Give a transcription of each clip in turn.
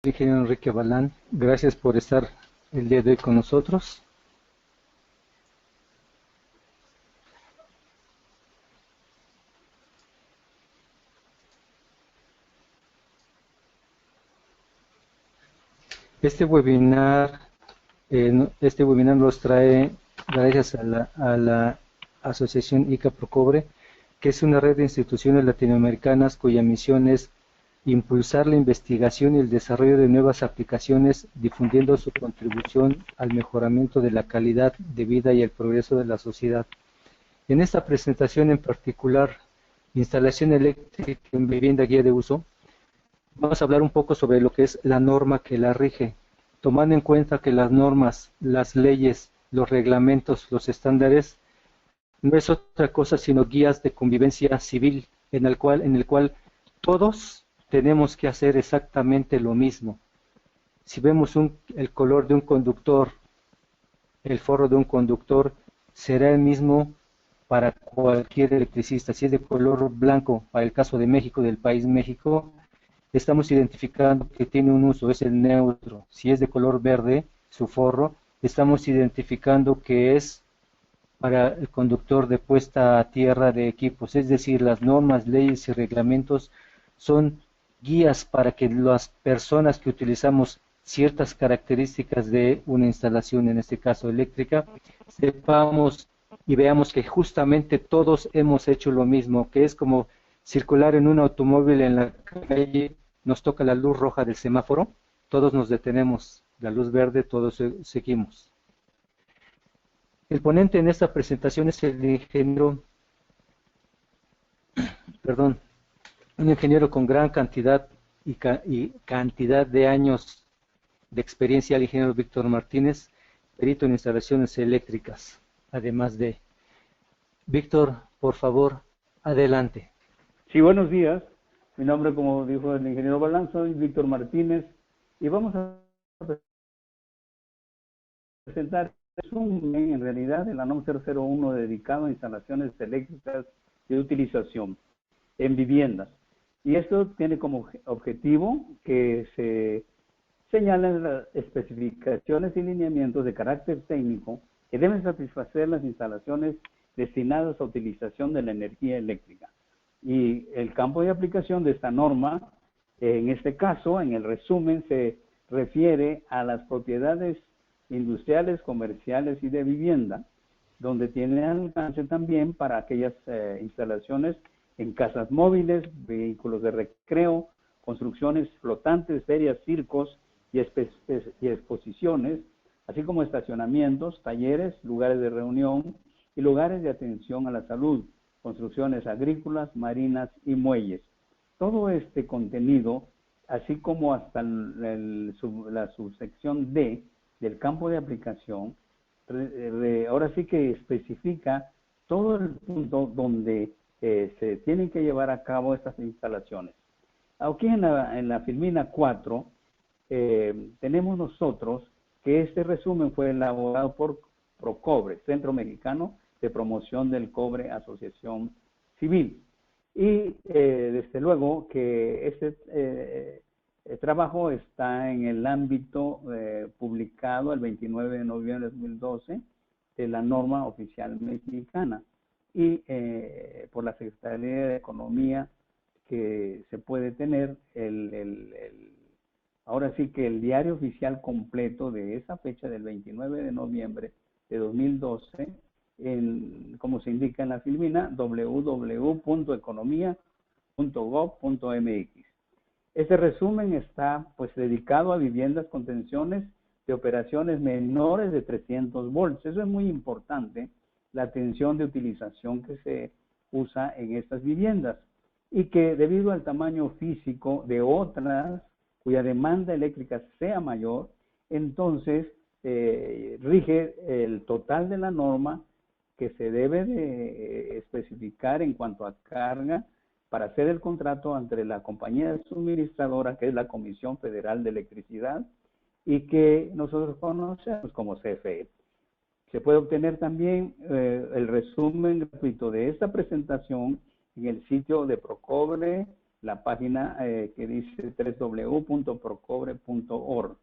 ingeniero Enrique Balán. Gracias por estar el día de hoy con nosotros. Este webinar, nos trae gracias a la Asociación ICA Procobre, que es una red de instituciones latinoamericanas cuya misión es impulsar la investigación y el desarrollo de nuevas aplicaciones, difundiendo su contribución al mejoramiento de la calidad de vida y el progreso de la sociedad. En esta presentación en particular, instalación eléctrica en vivienda guía de uso, vamos a hablar un poco sobre lo que es la norma que la rige, tomando en cuenta que las normas, las leyes, los reglamentos, los estándares, no es otra cosa sino guías de convivencia civil, en el cual todos tenemos que hacer exactamente lo mismo. Si vemos el color de un conductor, el forro de un conductor será el mismo para cualquier electricista. Si es de color blanco, para el caso de México, del país México, estamos identificando que tiene un uso, es el neutro. Si es de color verde, su forro, estamos identificando que es para el conductor de puesta a tierra de equipos. Es decir, las normas, leyes y reglamentos son guías para que las personas que utilizamos ciertas características de una instalación, en este caso eléctrica, sepamos y veamos que justamente todos hemos hecho lo mismo, que es como circular en un automóvil en la calle, nos toca la luz roja del semáforo, todos nos detenemos, la luz verde, todos seguimos. El ponente en esta presentación es el ingeniero, un ingeniero con gran cantidad y cantidad de años de experiencia, el ingeniero Víctor Martínez, perito en instalaciones eléctricas. Además de Víctor, por favor, adelante. Sí, buenos días. Mi nombre, como dijo el ingeniero Balán, soy Víctor Martínez y vamos a presentar en realidad de la NOM 001 dedicado a instalaciones eléctricas de utilización en viviendas. Y esto tiene como objetivo que se señalen las especificaciones y lineamientos de carácter técnico que deben satisfacer las instalaciones destinadas a utilización de la energía eléctrica. Y el campo de aplicación de esta norma, en este caso, en el resumen, se refiere a las propiedades industriales, comerciales y de vivienda, donde tiene alcance también para aquellas instalaciones en casas móviles, vehículos de recreo, construcciones flotantes, ferias, circos y exposiciones, así como estacionamientos, talleres, lugares de reunión y lugares de atención a la salud, construcciones agrícolas, marinas y muelles. Todo este contenido, así como hasta la subsección D del campo de aplicación, ahora sí que especifica todo el punto donde se tienen que llevar a cabo estas instalaciones. Aquí en la Filmina 4 tenemos nosotros que este resumen fue elaborado por Procobre, Centro Mexicano de Promoción del Cobre, Asociación Civil. Y desde luego que este trabajo está en el ámbito publicado el 29 de noviembre de 2012 de la norma oficial mexicana y por la Secretaría de Economía que se puede tener ahora sí que el diario oficial completo de esa fecha del 29 de noviembre de 2012, como se indica en la Filmina, www.economia.gov.mx. Este resumen está pues dedicado a viviendas con tensiones de operaciones menores de 300 volts. Eso es muy importante, la tensión de utilización que se usa en estas viviendas y que debido al tamaño físico de otras cuya demanda eléctrica sea mayor, entonces rige el total de la norma que se debe de especificar en cuanto a carga para hacer el contrato entre la compañía suministradora, que es la Comisión Federal de Electricidad, y que nosotros conocemos como CFE. Se puede obtener también el resumen gratuito de esta presentación en el sitio de Procobre la página que dice www.procobre.org.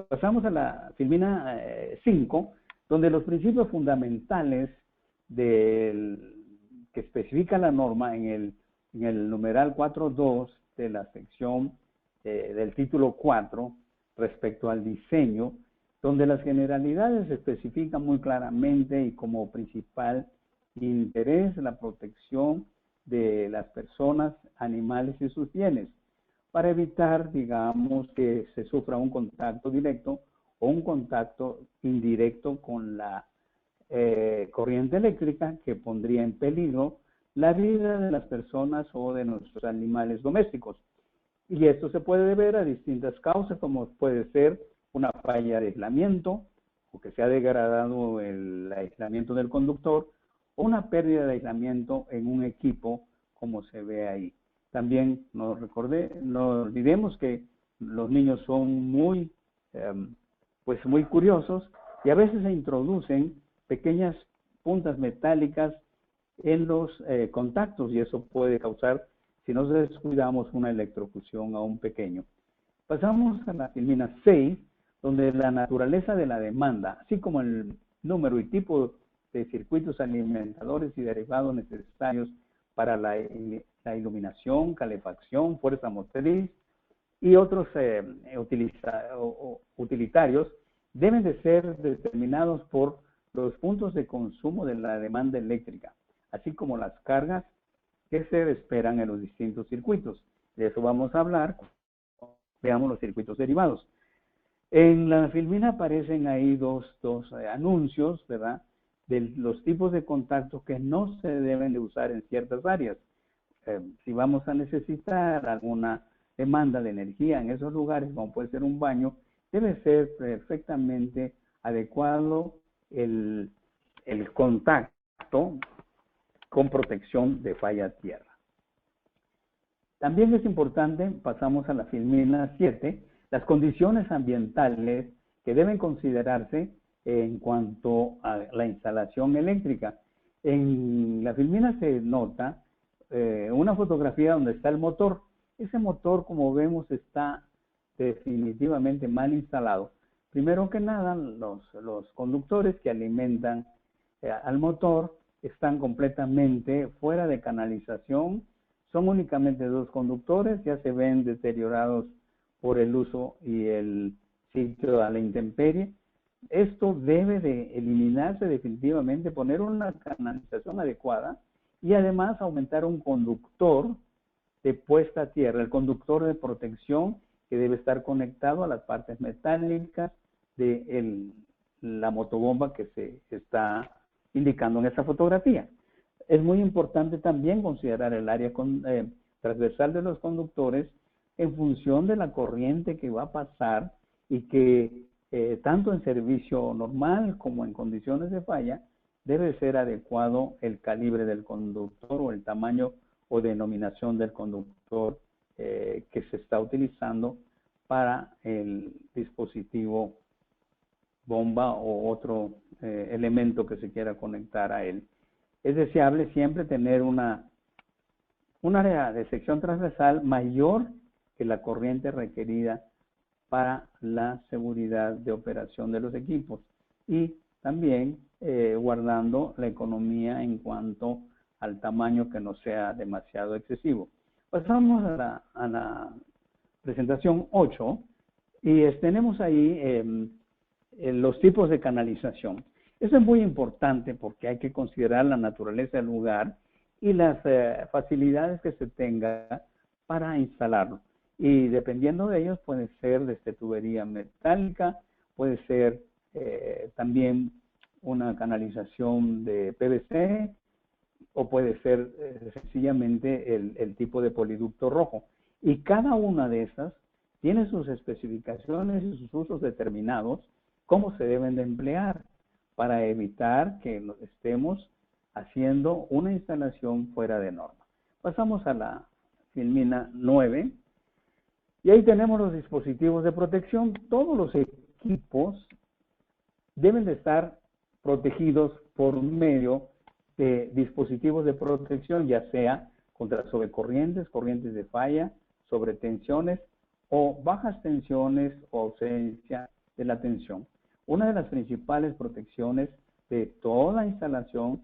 Pasamos a la filmina 5, donde los principios fundamentales que especifica la norma en el numeral 4.2 de la sección del título 4 respecto al diseño, donde las generalidades se especifican muy claramente y como principal interés la protección de las personas, animales y sus bienes, para evitar, digamos, que se sufra un contacto directo o un contacto indirecto con la corriente eléctrica que pondría en peligro la vida de las personas o de nuestros animales domésticos. Y esto se puede deber a distintas causas, como puede ser una falla de aislamiento, o que se ha degradado el aislamiento del conductor, o una pérdida de aislamiento en un equipo, como se ve ahí. También no olvidemos que los niños son muy curiosos y a veces se introducen pequeñas puntas metálicas en los contactos y eso puede causar, si nos descuidamos, una electrocución a un pequeño. Pasamos a la filmina 6, donde la naturaleza de la demanda, así como el número y tipo de circuitos alimentadores y derivados necesarios para la iluminación, calefacción, fuerza motriz y otros utilitarios, deben de ser determinados por los puntos de consumo de la demanda eléctrica, así como las cargas que se esperan en los distintos circuitos. De eso vamos a hablar. Veamos los circuitos derivados. En la filmina aparecen ahí dos anuncios, ¿verdad?, de los tipos de contactos que no se deben de usar en ciertas áreas. Si vamos a necesitar alguna demanda de energía en esos lugares, como puede ser un baño, debe ser perfectamente adecuado el contacto con protección de falla tierra. También es importante, pasamos a la filmina 7, las condiciones ambientales que deben considerarse en cuanto a la instalación eléctrica. En la filmina se nota una fotografía donde está el motor. Ese motor, como vemos, está definitivamente mal instalado. Primero que nada, los conductores que alimentan al motor están completamente fuera de canalización. Son únicamente dos conductores, ya se ven deteriorados por el uso y el sitio a la intemperie. Esto debe de eliminarse definitivamente, poner una canalización adecuada y además aumentar un conductor de puesta a tierra, el conductor de protección que debe estar conectado a las partes metálicas de la motobomba que se está indicando en esta fotografía. Es muy importante también considerar el área transversal de los conductores en función de la corriente que va a pasar y que tanto en servicio normal como en condiciones de falla debe ser adecuado el calibre del conductor o el tamaño o denominación del conductor que se está utilizando para el dispositivo bomba o otro elemento que se quiera conectar a él. Es deseable siempre tener un área de sección transversal mayor que la corriente requerida para la seguridad de operación de los equipos y también guardando la economía en cuanto al tamaño que no sea demasiado excesivo. Pasamos a la presentación 8 y tenemos ahí los tipos de canalización. Eso es muy importante porque hay que considerar la naturaleza del lugar y las facilidades que se tenga para instalarlo. Y dependiendo de ellos puede ser desde tubería metálica, puede ser también una canalización de PVC o puede ser sencillamente el tipo de poliducto rojo. Y cada una de esas tiene sus especificaciones y sus usos determinados, cómo se deben de emplear para evitar que nos estemos haciendo una instalación fuera de norma. Pasamos a la filmina 9 y ahí tenemos los dispositivos de protección. Todos los equipos deben de estar protegidos por medio de dispositivos de protección, ya sea contra sobrecorrientes, corrientes de falla, sobretensiones o bajas tensiones o ausencia de la tensión. Una de las principales protecciones de toda instalación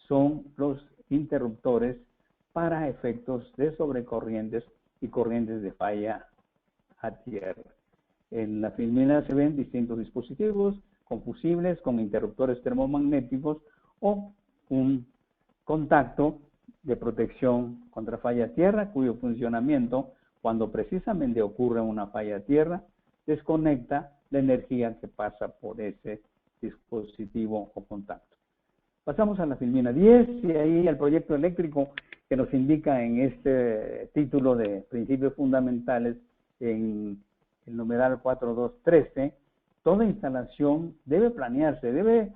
son los interruptores para efectos de sobrecorrientes y corrientes de falla a tierra. En la filmina se ven distintos dispositivos con fusibles, con interruptores termomagnéticos o un contacto de protección contra falla a tierra, cuyo funcionamiento, cuando precisamente ocurre una falla a tierra, desconecta la energía que pasa por ese dispositivo o contacto. Pasamos a la filmina 10 y ahí el proyecto eléctrico que nos indica en este título de principios fundamentales en el numeral 4213, toda instalación debe planearse, debe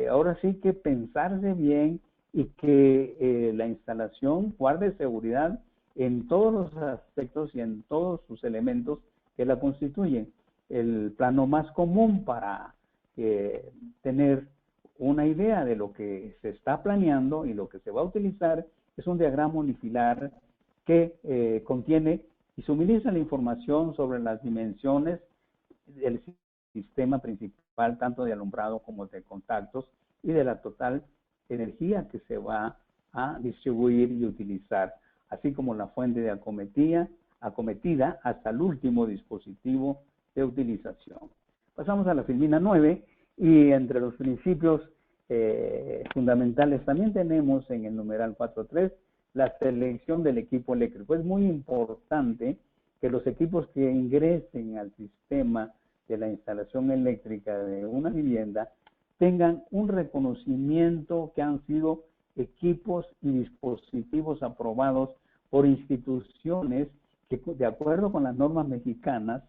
ahora sí que pensarse bien y que la instalación guarde seguridad en todos los aspectos y en todos sus elementos que la constituyen. El plano más común para tener una idea de lo que se está planeando y lo que se va a utilizar es un diagrama unifilar que contiene y suministra la información sobre las dimensiones del sistema principal, tanto de alumbrado como de contactos, y de la total energía que se va a distribuir y utilizar, así como la fuente de acometida hasta el último dispositivo de utilización. Pasamos a la filmina 9 y entre los principios fundamentales también tenemos en el numeral 4.3 la selección del equipo eléctrico. Es muy importante que los equipos que ingresen al sistema de la instalación eléctrica de una vivienda tengan un reconocimiento que han sido equipos y dispositivos aprobados por instituciones que, de acuerdo con las normas mexicanas,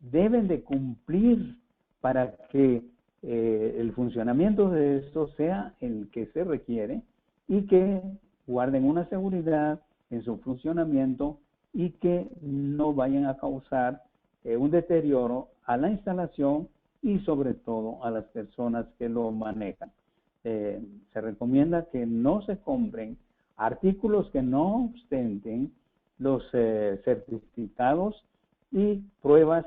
deben de cumplir para que el funcionamiento de esto sea el que se requiere y que guarden una seguridad en su funcionamiento y que no vayan a causar un deterioro a la instalación y sobre todo a las personas que lo manejan. Se recomienda que no se compren artículos que no ostenten los certificados y pruebas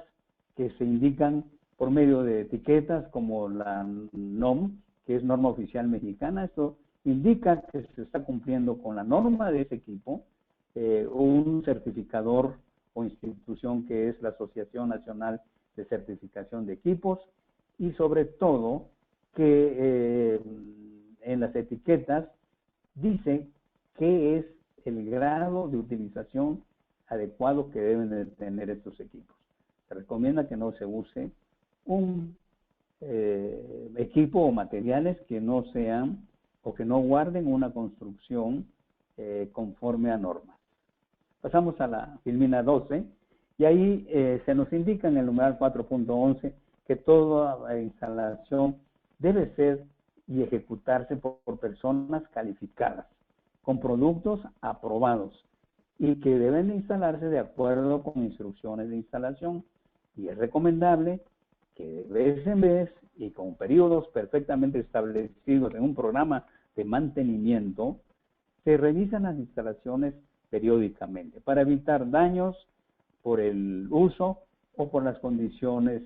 que se indican por medio de etiquetas como la NOM, que es norma oficial mexicana. Esto indica que se está cumpliendo con la norma de ese equipo, un certificador o institución que es la Asociación Nacional de Certificación de Equipos, y sobre todo que en las etiquetas dice qué es el grado de utilización adecuado que deben de tener estos equipos. Se recomienda que no se use un equipo o materiales que no sean o que no guarden una construcción conforme a normas. Pasamos a la filmina 12 y ahí se nos indica en el numeral 4.11 que toda instalación debe ser y ejecutarse por personas calificadas, con productos aprobados y que deben de instalarse de acuerdo con instrucciones de instalación. Y es recomendable que de vez en vez y con periodos perfectamente establecidos en un programa de mantenimiento, se revisan las instalaciones periódicamente para evitar daños por el uso o por las condiciones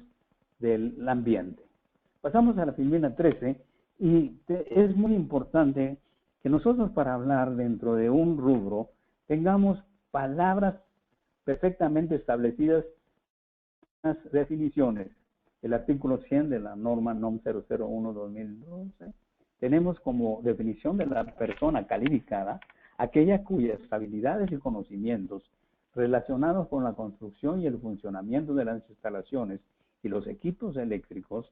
del ambiente. Pasamos a la filmina 13 y es muy importante que nosotros para hablar dentro de un rubro tengamos palabras perfectamente establecidas, las definiciones. El artículo 100 de la norma NOM 001-2012 tenemos como definición de la persona calificada aquella cuyas habilidades y conocimientos relacionados con la construcción y el funcionamiento de las instalaciones y los equipos eléctricos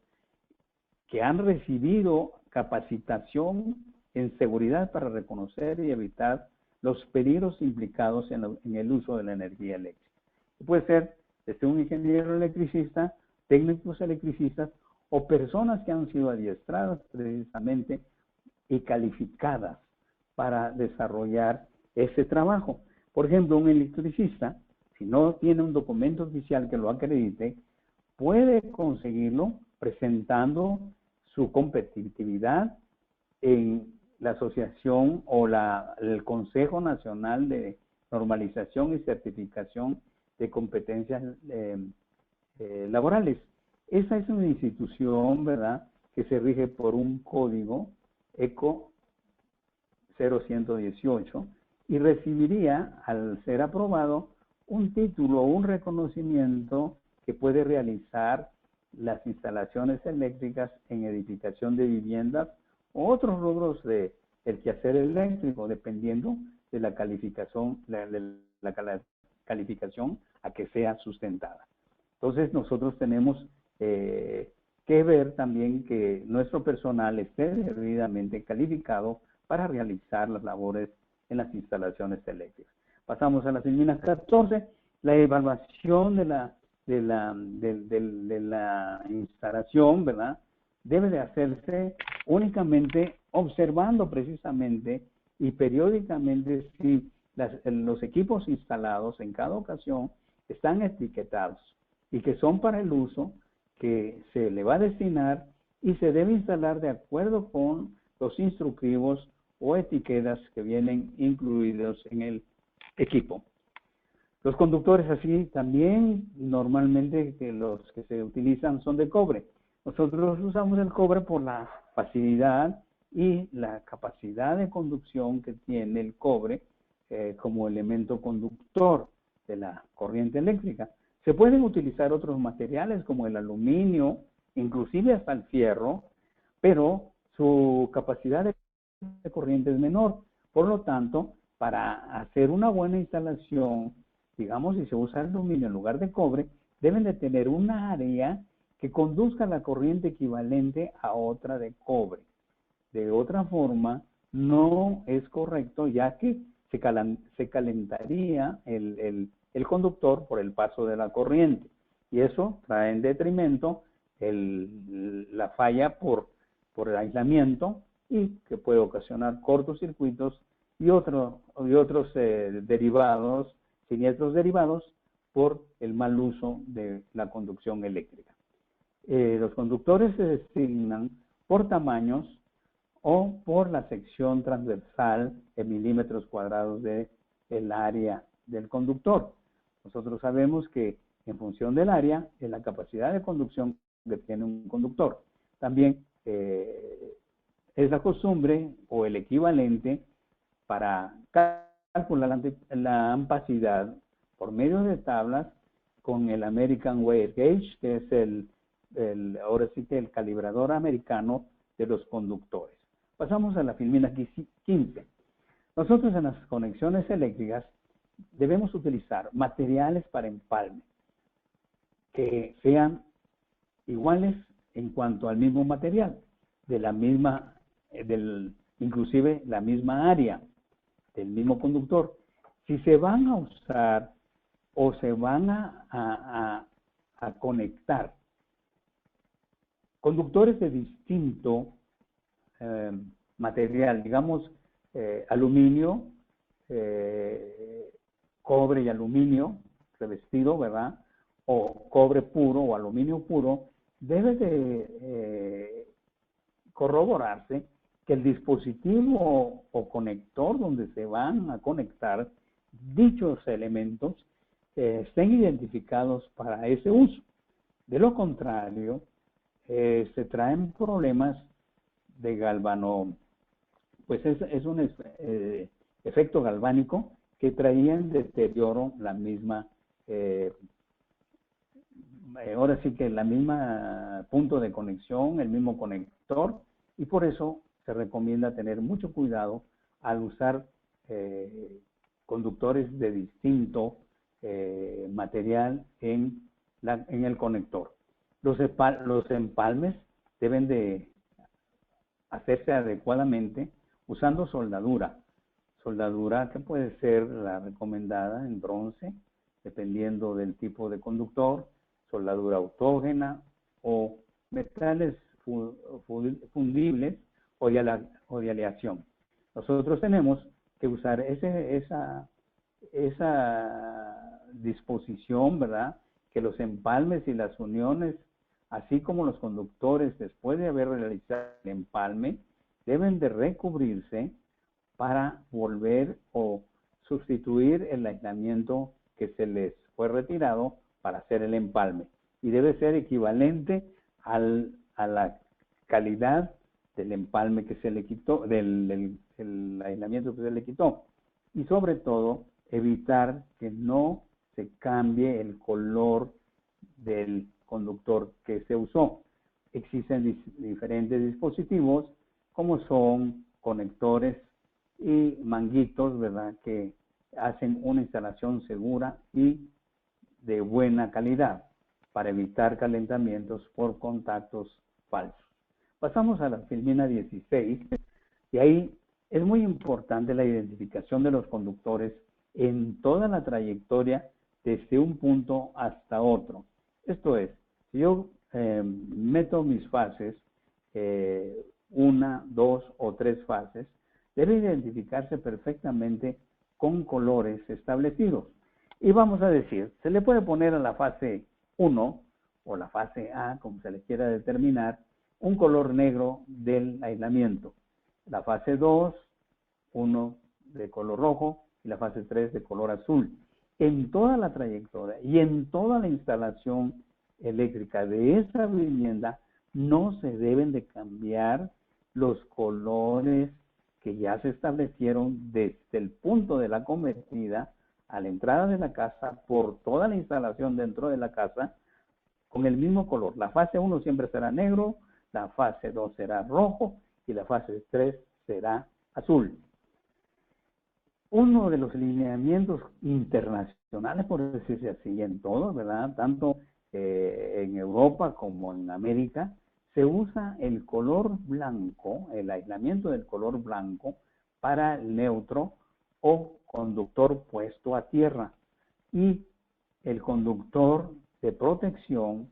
que han recibido capacitación en seguridad para reconocer y evitar los peligros implicados en el uso de la energía eléctrica. Puede ser desde un ingeniero electricista, técnicos electricistas o personas que han sido adiestradas precisamente y calificadas para desarrollar ese trabajo. Por ejemplo, un electricista, si no tiene un documento oficial que lo acredite, puede conseguirlo presentando su competitividad en la asociación o el Consejo Nacional de Normalización y Certificación de Competencias Laborales. Esa es una institución, ¿verdad?, que se rige por un código ECO 0118 y recibiría, al ser aprobado, un título o un reconocimiento que puede realizar las instalaciones eléctricas en edificación de viviendas o otros rubros del quehacer eléctrico, dependiendo de la calificación, calificación a que sea sustentada. Entonces nosotros tenemos que ver también que nuestro personal esté debidamente calificado para realizar las labores en las instalaciones eléctricas. Pasamos a la filmina 14, la evaluación de la instalación, ¿verdad? Debe de hacerse únicamente observando precisamente y periódicamente si los equipos instalados en cada ocasión están etiquetados y que son para el uso que se le va a destinar y se debe instalar de acuerdo con los instructivos o etiquetas que vienen incluidos en el equipo. Los conductores así también normalmente que los que se utilizan son de cobre. Nosotros usamos el cobre por la facilidad y la capacidad de conducción que tiene el cobre como elemento conductor de la corriente eléctrica. Se pueden utilizar otros materiales como el aluminio, inclusive hasta el fierro, pero su capacidad de corriente es menor. Por lo tanto, para hacer una buena instalación, digamos, si se usa aluminio en lugar de cobre, deben de tener una área que conduzca la corriente equivalente a otra de cobre. De otra forma, no es correcto, ya que se calentaría el conductor por el paso de la corriente. Y eso trae en detrimento la falla por el aislamiento y que puede ocasionar cortocircuitos y otros derivados, siniestros derivados por el mal uso de la conducción eléctrica. Los conductores se designan por tamaños o por la sección transversal en milímetros cuadrados del área del conductor. Nosotros sabemos que en función del área es la capacidad de conducción que tiene un conductor. También es la costumbre o el equivalente para calcular la ampacidad por medio de tablas con el American Weight Gauge, que es ahora sí que el calibrador americano de los conductores. Pasamos a la filmina 15. Nosotros en las conexiones eléctricas debemos utilizar materiales para empalme que sean iguales en cuanto al mismo material, de la misma, inclusive la misma área del mismo conductor. Si se van a usar o se van a conectar conductores de distinto material, digamos aluminio, cobre y aluminio revestido, ¿verdad? O cobre puro o aluminio puro, debe de corroborarse que el dispositivo o conector donde se van a conectar dichos elementos estén identificados para ese uso. De lo contrario, se traen problemas de pues es un efecto galvánico que traía en deterioro la misma, ahora sí que la misma punto de conexión, el mismo conector, y por eso se recomienda tener mucho cuidado al usar conductores de distinto material en el conector. Los empalmes deben de hacerse adecuadamente usando soldadura que puede ser la recomendada en bronce, dependiendo del tipo de conductor, soldadura autógena o metales fundibles o de aleación. Nosotros tenemos que usar esa disposición, ¿verdad? Que los empalmes y las uniones, así como los conductores, después de haber realizado el empalme, deben de recubrirse para volver o sustituir el aislamiento que se les fue retirado para hacer el empalme. Y debe ser equivalente a la calidad del empalme que se le quitó, del aislamiento que se le quitó. Y sobre todo, evitar que no se cambie el color del conductor que se usó. Existen diferentes dispositivos como son conectores y manguitos, ¿verdad?, que hacen una instalación segura y de buena calidad para evitar calentamientos por contactos falsos. Pasamos a la filmina 16 y ahí es muy importante la identificación de los conductores en toda la trayectoria desde un punto hasta otro. Esto es, si yo meto mis fases, 1, 2 o 3 fases, debe identificarse perfectamente con colores establecidos. Y vamos a decir, se le puede poner a la fase 1 o la fase A, como se le quiera determinar, un color negro del aislamiento. La fase 2, uno de color rojo y la fase 3 de color azul. En toda la trayectoria y en toda la instalación eléctrica de esa vivienda no se deben de cambiar los colores que ya se establecieron desde el punto de la convertida a la entrada de la casa por toda la instalación dentro de la casa con el mismo color. La fase 1 siempre será negro, la fase 2 será rojo y la fase 3 será azul. Uno de los lineamientos internacionales, por decirse así, en todo, ¿verdad?, tanto en Europa como en América, se usa el color blanco, el aislamiento del color blanco para el neutro o conductor puesto a tierra. Y el conductor de protección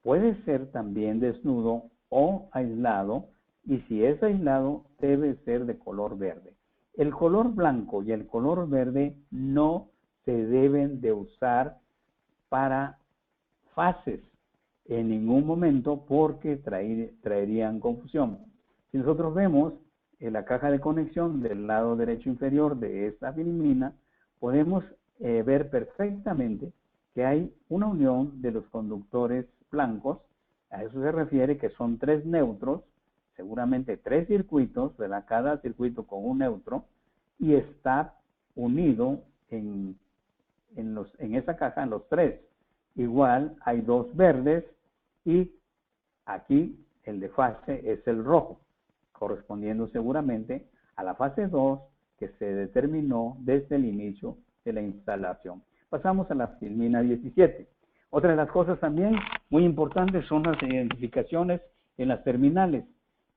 puede ser también desnudo o aislado, y si es aislado debe ser de color verde. El color blanco y el color verde no se deben de usar para fases en ningún momento porque traerían confusión. Si nosotros vemos en la caja de conexión del lado derecho inferior de esta filmina, podemos ver perfectamente que hay una unión de los conductores blancos. A eso se refiere que son 3 neutros, seguramente 3 circuitos, ¿verdad?, cada circuito con un neutro, y está unido en esa caja en los 3. Igual hay 2 verdes y aquí el de fase es el rojo, correspondiendo seguramente a la fase 2 que se determinó desde el inicio de la instalación. Pasamos a la filmina 17. Otra de las cosas también muy importantes son las identificaciones en las terminales.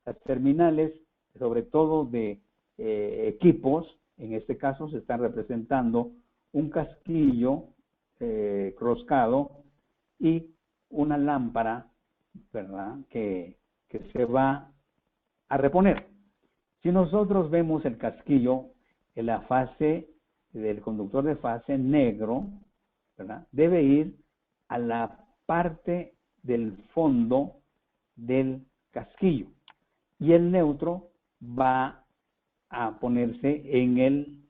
Las terminales, sobre todo de equipos, en este caso se están representando un casquillo roscado y una lámpara, ¿verdad?, que se va a reponer. Si nosotros vemos el casquillo en la fase del conductor de fase negro, ¿verdad?, debe ir a la parte del fondo del casquillo y el neutro va a ponerse en el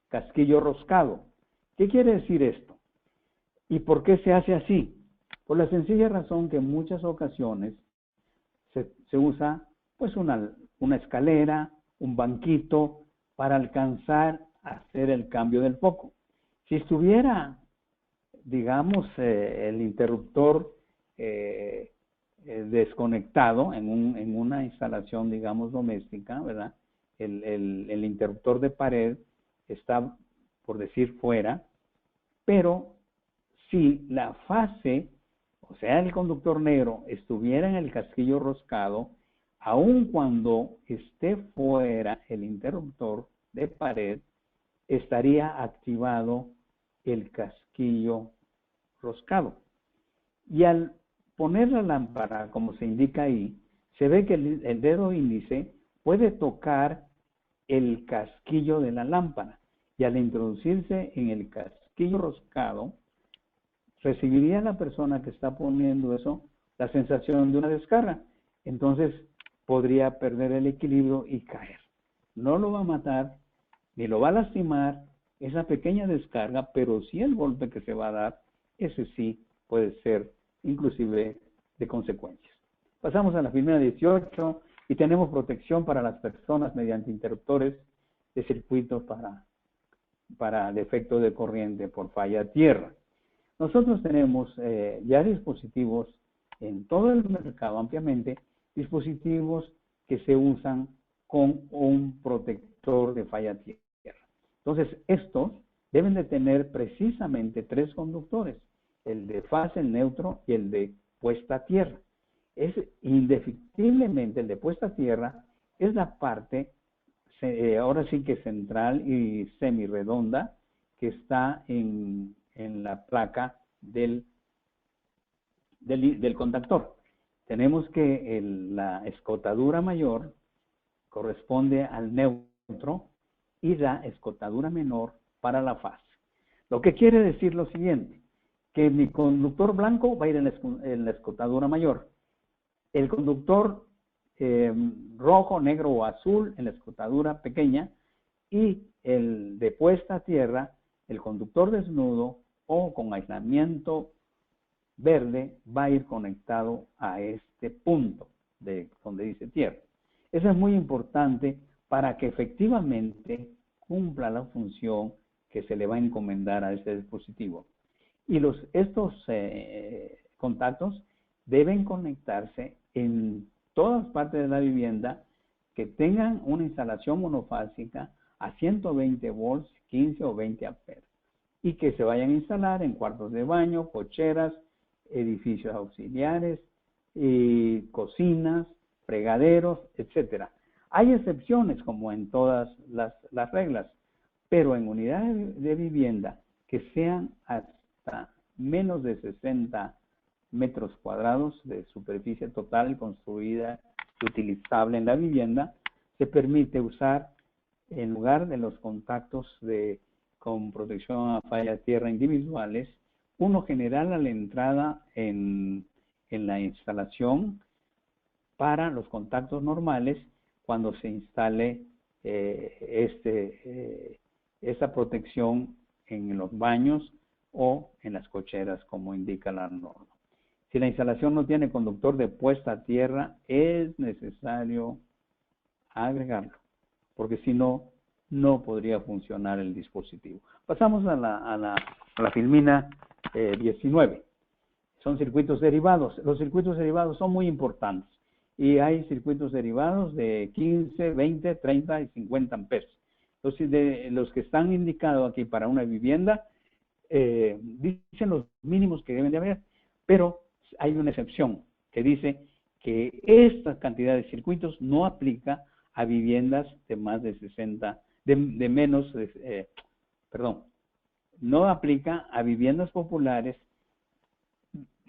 casquillo roscado. ¿Qué quiere decir esto? ¿Y por qué se hace así? Por la sencilla razón que en muchas ocasiones se usa pues una escalera, un banquito para alcanzar a hacer el cambio del foco. Si estuviera, digamos, el interruptor desconectado en una instalación, digamos, doméstica, ¿verdad?, el interruptor de pared está, por decir, fuera, pero si la fase, o sea, el conductor negro, estuviera en el casquillo roscado, aun cuando esté fuera el interruptor de pared, estaría activado el casquillo roscado. Y al poner la lámpara, como se indica ahí, se ve que el dedo índice puede tocar el casquillo de la lámpara, y al introducirse en el casquillo roscado, recibiría la persona que está poniendo eso la sensación de una descarga. Entonces, podría perder el equilibrio y caer. No lo va a matar, ni lo va a lastimar esa pequeña descarga, pero sí el golpe que se va a dar, ese sí puede ser inclusive de consecuencias. Pasamos a la filmina 18 y tenemos protección para las personas mediante interruptores de circuitos para defecto de corriente por falla a tierra. Nosotros tenemos ya dispositivos en todo el mercado ampliamente, dispositivos que se usan con un protector de falla a tierra. Entonces, estos deben de tener precisamente 3 conductores, el de fase, el neutro y el de puesta a tierra. Es indefectiblemente el de puesta a tierra, es la parte, ahora sí que central y semirredonda, que está en la placa del contactor. Tenemos que la escotadura mayor corresponde al neutro y la escotadura menor para la fase. Lo que quiere decir lo siguiente, que mi conductor blanco va a ir en la escotadura mayor, el conductor rojo, negro o azul en la escotadura pequeña y el de puesta a tierra, el conductor desnudo o con aislamiento verde va a ir conectado a este punto de donde dice tierra. Eso es muy importante para que efectivamente cumpla la función que se le va a encomendar a este dispositivo. Y estos contactos deben conectarse en todas partes de la vivienda que tengan una instalación monofásica a 120 volts, 15 o 20 amperes y que se vayan a instalar en cuartos de baño, cocheras, edificios auxiliares, cocinas, fregaderos, etcétera. Hay excepciones como en todas las reglas, pero en unidades de vivienda que sean hasta menos de 60 metros cuadrados de superficie total construida y utilizable en la vivienda, se permite usar, en lugar de los contactos con protección a falla tierra individuales, uno general a la entrada en la instalación para los contactos normales cuando se instale esta protección en los baños o en las cocheras, como indica la norma. Si la instalación no tiene conductor de puesta a tierra, es necesario agregarlo, porque si no, no podría funcionar el dispositivo. Pasamos a la filmina 19. Son circuitos derivados. Los circuitos derivados son muy importantes. Y hay circuitos derivados de 15, 20, 30 y 50 amperes. Entonces, de los que están indicados aquí para una vivienda, dicen los mínimos que deben de haber, pero hay una excepción que dice que esta cantidad de circuitos no aplica a viviendas de más de 60, no aplica a viviendas populares,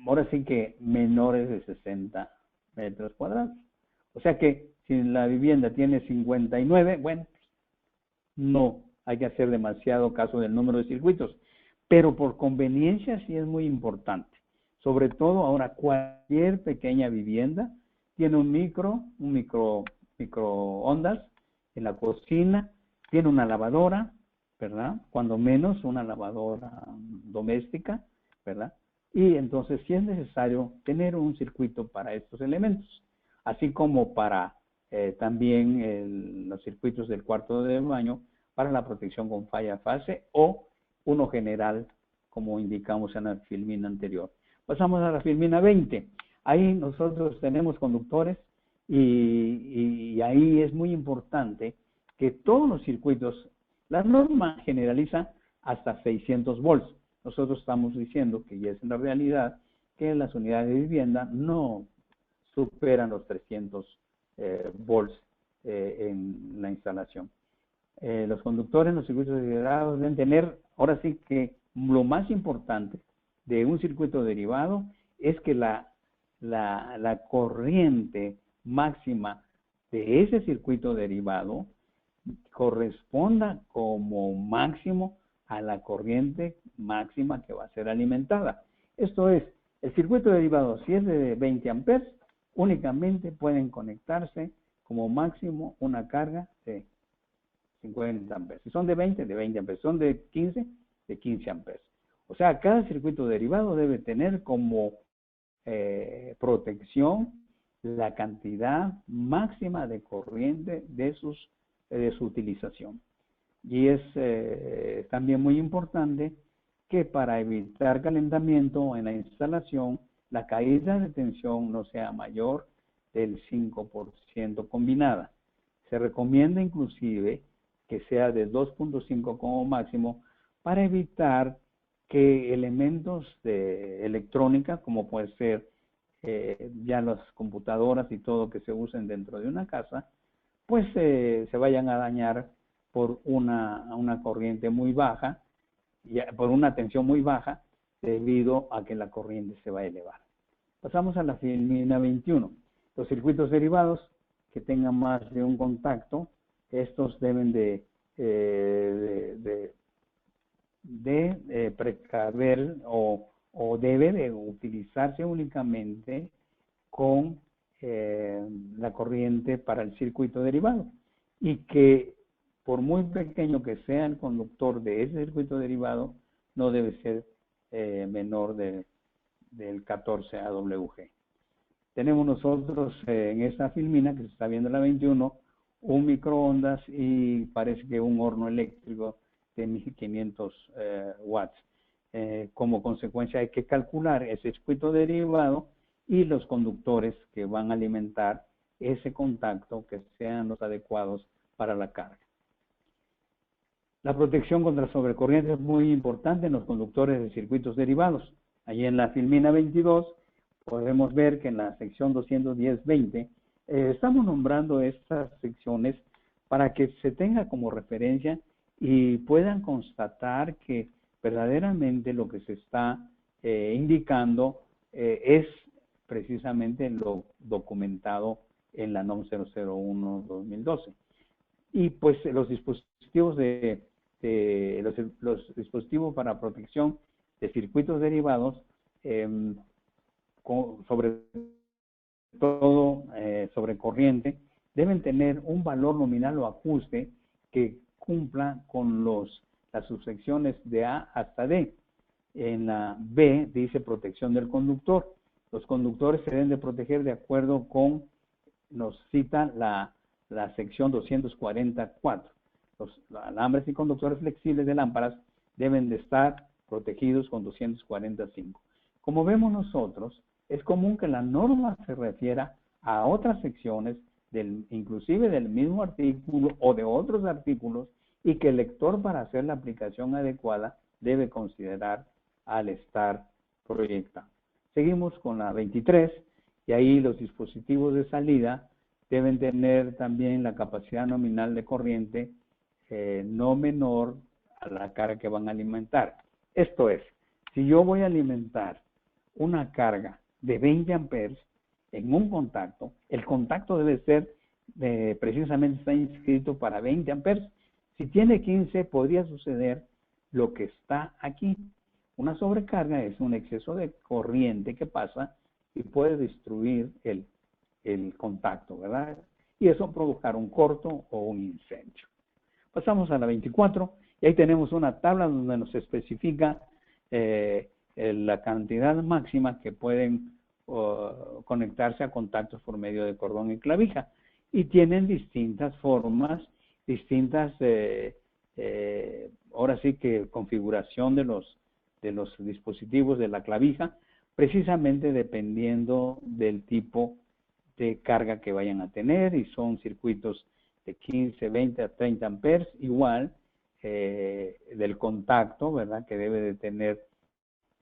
ahora sí que menores de 60 metros cuadrados. O sea que si la vivienda tiene 59, bueno, no hay que hacer demasiado caso del número de circuitos, pero por conveniencia sí es muy importante. Sobre todo ahora cualquier pequeña vivienda tiene un microondas en la cocina, tiene una lavadora, ¿verdad? Cuando menos una lavadora doméstica, ¿verdad? Y entonces sí es necesario tener un circuito para estos elementos, así como para también los circuitos del cuarto de baño para la protección con falla fase o uno general, como indicamos en la filmina anterior. Pasamos a la filmina 20. Ahí nosotros tenemos conductores y ahí es muy importante que todos los circuitos, la norma generaliza hasta 600 volts. Nosotros estamos diciendo que ya es en la realidad que las unidades de vivienda no superan los 300 volts en la instalación. Los conductores, los circuitos derivados deben tener, ahora sí que lo más importante de un circuito derivado es que la corriente máxima de ese circuito derivado corresponda como máximo a la corriente máxima que va a ser alimentada. Esto es, el circuito derivado, si es de 20 amperes, únicamente pueden conectarse como máximo una carga de 50 amperes. Si son de 20, de 20 amperes. Son de 15, de 15 amperes. O sea, cada circuito derivado debe tener como protección la cantidad máxima de corriente de su utilización. Y es también muy importante que para evitar calentamiento en la instalación, la caída de tensión no sea mayor del 5% combinada. Se recomienda inclusive que sea de 2.5 como máximo para evitar que elementos de electrónica, como puede ser ya las computadoras y todo que se usen dentro de una casa, pues se vayan a dañar por una corriente muy baja, por una tensión muy baja, debido a que la corriente se va a elevar. Pasamos a la filmina 21. Los circuitos derivados que tengan más de un contacto, estos deben de precaver o debe de utilizarse únicamente con la corriente para el circuito derivado, y que por muy pequeño que sea el conductor de ese circuito derivado, no debe ser menor del 14 AWG. Tenemos nosotros en esta filmina que se está viendo la 21, un microondas y parece que un horno eléctrico de 1500 watts. Como consecuencia hay que calcular ese circuito derivado y los conductores que van a alimentar ese contacto, que sean los adecuados para la carga. La protección contra sobrecorriente es muy importante en los conductores de circuitos derivados. Allí en la filmina 22 podemos ver que en la sección 210.20 estamos nombrando estas secciones para que se tenga como referencia y puedan constatar que verdaderamente lo que se está indicando es precisamente lo documentado en la NOM 001-2012. Y pues los dispositivos los dispositivos para protección de circuitos derivados, sobre todo sobre corriente, deben tener un valor nominal o ajuste que cumpla con las subsecciones de A hasta D. En la B dice protección del conductor. Los conductores se deben de proteger de acuerdo con, nos cita la sección 244. Los alambres y conductores flexibles de lámparas deben de estar protegidos con 245. Como vemos nosotros, es común que la norma se refiera a otras secciones, inclusive del mismo artículo o de otros artículos, y que el lector, para hacer la aplicación adecuada, debe considerar al estar proyectando. Seguimos con la 23, y ahí los dispositivos de salida deben tener también la capacidad nominal de corriente no menor a la carga que van a alimentar. Esto es, si yo voy a alimentar una carga de 20 amperes en un contacto, el contacto debe ser, precisamente está inscrito para 20 amperes. Si tiene 15, podría suceder lo que está aquí. Una sobrecarga es un exceso de corriente que pasa y puede destruir el contacto, ¿verdad? Y eso provocar un corto o un incendio. Pasamos a la 24, y ahí tenemos una tabla donde nos especifica la cantidad máxima que pueden conectarse a contactos por medio de cordón y clavija. Y tienen distintas formas, distintas, ahora sí que configuración de los dispositivos de la clavija, precisamente dependiendo del tipo de carga que vayan a tener, y son circuitos de 15, 20 a 30 amperes, igual del contacto, ¿verdad? Que debe de tener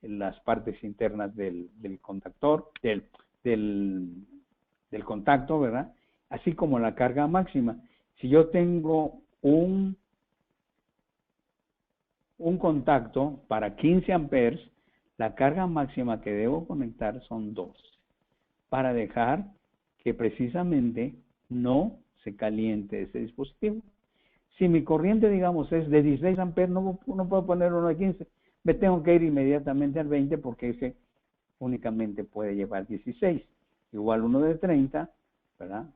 las partes internas del contactor, del contacto, ¿verdad? Así como la carga máxima. Si yo tengo un contacto para 15 amperes, la carga máxima que debo conectar son 2, para dejar que precisamente no se caliente ese dispositivo. Si mi corriente, digamos, es de 16 amperes, no puedo poner uno de 15. Me tengo que ir inmediatamente al 20 porque ese únicamente puede llevar 16. igual uno de 30, ¿verdad?